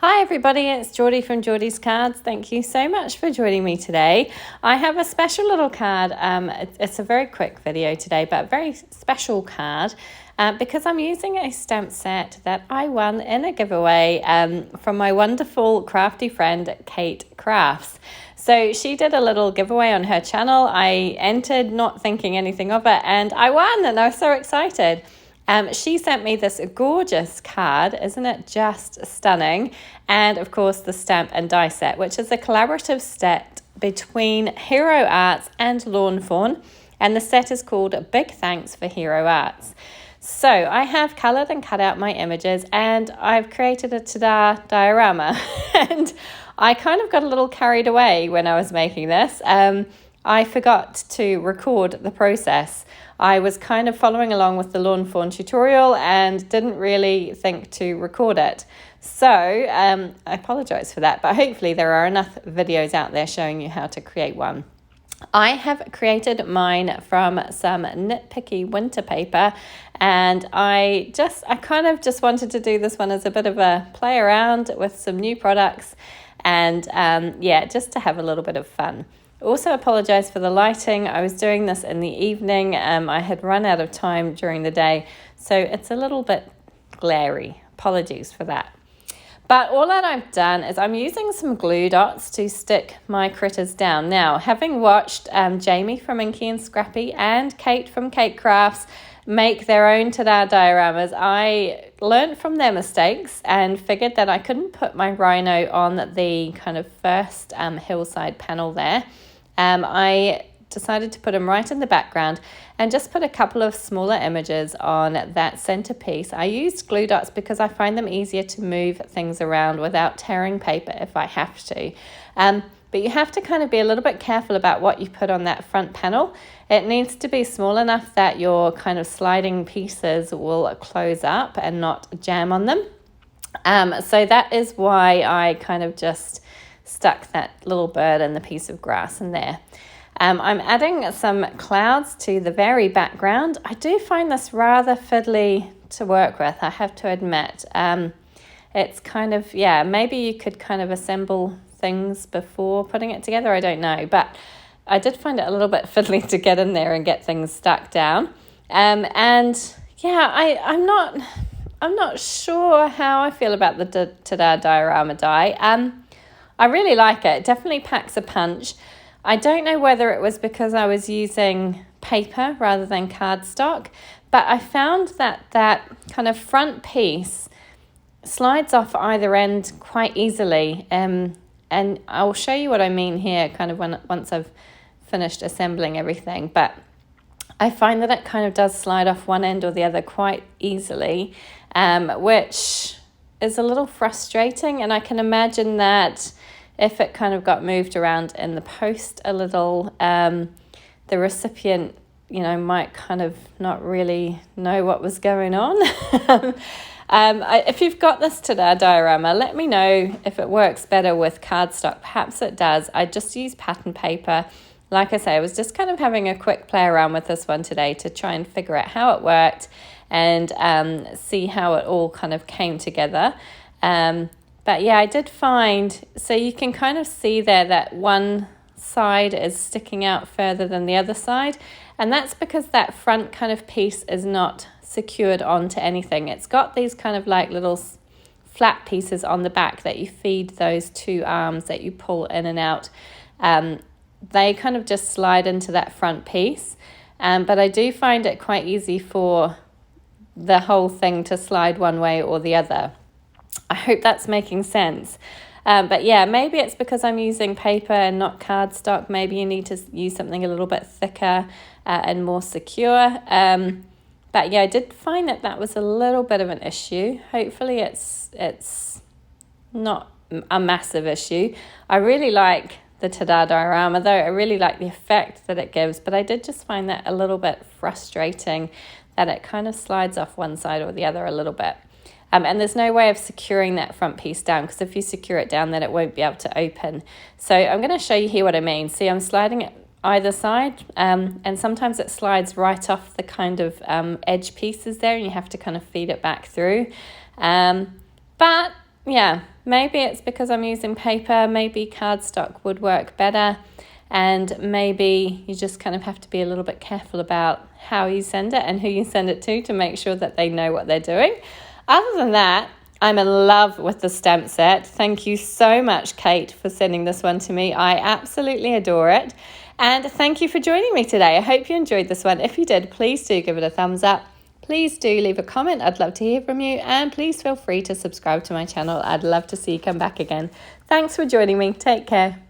Hi everybody, it's Geordie from Geordie's Cards. Thank you so much for joining me today. I have a special little card. It's a very quick video today, but a very special card because I'm using a stamp set that I won in a giveaway from my wonderful crafty friend, Kate Crafts. So she did a little giveaway on her channel. I entered not thinking anything of it and I won and I was so excited. She sent me this gorgeous card, isn't it just stunning? And of course the stamp and die set, which is a collaborative set between Hero Arts and Lawn Fawn. And the set is called Big Thanks for Hero Arts. So I have coloured and cut out my images and I've created a Ta-Dah diorama. And I kind of got a little carried away when I was making this. I forgot to record the process. I was kind of following along with the Lawn Fawn tutorial and didn't really think to record it. So I apologise for that, but hopefully there are enough videos out there showing you how to create one. I have created mine from some nitpicky winter paper and I kind of just wanted to do this one as a bit of a play around with some new products and yeah, just to have a little bit of fun. Also apologise for the lighting. I was doing this in the evening. I had run out of time during the day, so it's a little bit glary. Apologies for that. But all that I've done is I'm using some glue dots to stick my critters down. Now, having watched Jamie from Inky and Scrappy and Kate from Kate Crafts make their own Ta-Dah dioramas, I learned from their mistakes and figured that I couldn't put my rhino on the kind of first hillside panel there. I decided to put them right in the background and just put a couple of smaller images on that centerpiece. I used glue dots because I find them easier to move things around without tearing paper if I have to. But you have to kind of be a little bit careful about what you put on that front panel. It needs to be small enough that your kind of sliding pieces will close up and not jam on them. So that is why I kind of just stuck that little bird and the piece of grass in there. I'm adding some clouds to the very background. I do find this rather fiddly to work with, I have to admit. It's kind of, yeah, maybe you could kind of assemble things before putting it together, I don't know, but I did find it a little bit fiddly to get in there and get things stuck down. And yeah, I'm not sure how I feel about the Ta-Dah diorama die. I really like it. It definitely packs a punch. I don't know whether it was because I was using paper rather than cardstock, but I found that that kind of front piece slides off either end quite easily. And I'll show you what I mean here kind of once I've finished assembling everything. But I find that it kind of does slide off one end or the other quite easily, which is a little frustrating. And I can imagine that if it kind of got moved around in the post a little, the recipient, you know, might kind of not really know what was going on. If you've got this Ta-Dah diorama, let me know if it works better with cardstock. Perhaps it does. I just use pattern paper. Like I say, I was just kind of having a quick play around with this one today to try and figure out how it worked and see how it all kind of came together. But yeah, I did find, so you can kind of see there that one side is sticking out further than the other side. And that's because that front kind of piece is not secured onto anything. It's got these kind of like little flat pieces on the back that you feed those two arms that you pull in and out. They kind of just slide into that front piece. But I do find it quite easy for the whole thing to slide one way or the other. I hope that's making sense. But yeah, maybe it's because I'm using paper and not cardstock. Maybe you need to use something a little bit thicker and more secure. But yeah, I did find that was a little bit of an issue. Hopefully it's not a massive issue. I really like the Ta-Dah diorama though. I really like the effect that it gives, but I did just find that a little bit frustrating that it kind of slides off one side or the other a little bit. And there's no way of securing that front piece down because if you secure it down then it won't be able to open. So I'm going to show you here what I mean. See, I'm sliding it either side and sometimes it slides right off the kind of edge pieces there and you have to kind of feed it back through. But yeah, maybe it's because I'm using paper, maybe cardstock would work better, and maybe you just kind of have to be a little bit careful about how you send it and who you send it to make sure that they know what they're doing. Other than that, I'm in love with the stamp set. Thank you so much, Kate, for sending this one to me. I absolutely adore it. And thank you for joining me today. I hope you enjoyed this one. If you did, please do give it a thumbs up. Please do leave a comment. I'd love to hear from you. And please feel free to subscribe to my channel. I'd love to see you come back again. Thanks for joining me. Take care.